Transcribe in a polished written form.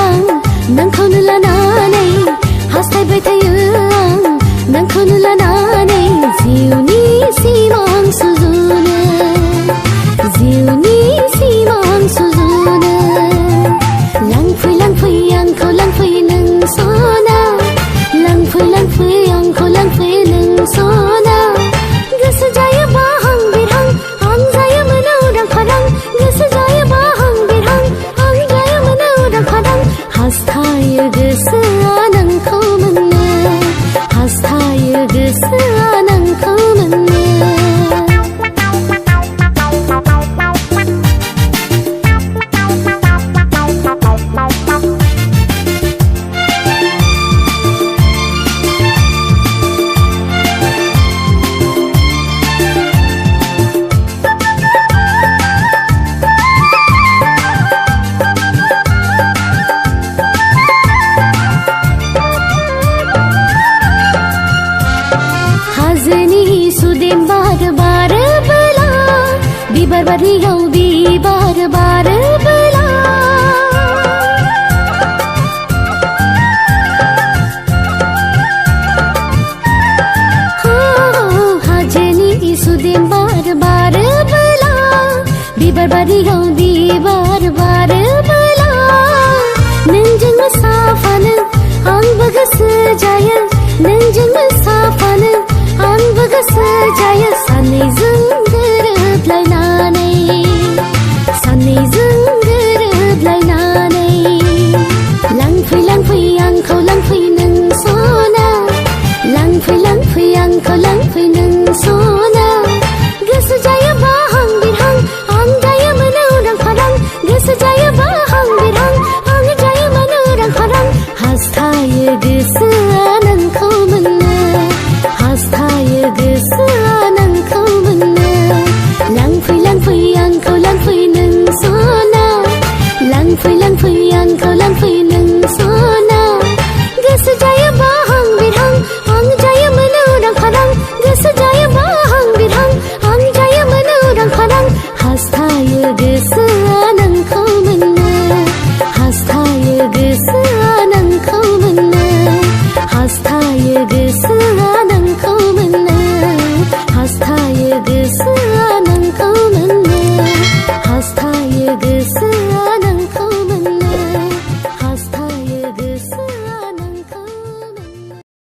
आं नोंखौनो लानानै हास्थायबाय थायो आं नोंखौनो लानानै जिउनि सिमां सुजुनो जिउनि सिमां सुजुनो लांफै लांफै आंखौ लांफै नों सना लांफै लांफै आंखौ लांफै नों सना गोसो जायोबा हां बिरहां आं जायोमोन उदां फादां गोसो जायोबा हां बिरहां आं जायोमोन उदां फादां हास्थायो गोसोआ नोंखौ मोननो हास्थायो गोसोआ नोंखौ मोननो हाजोनि सुदेम बार बारोबोला बिबार बारियाव बिबार बारोबोला हाजोनि सुदेम बार बारोबोला बिबार बारियाव बिबार बारोबोला नोंजों मोसाफानो आंबो गोसो जायो नोंजों मोसाफानो आंबो गोसो जायो सानैजों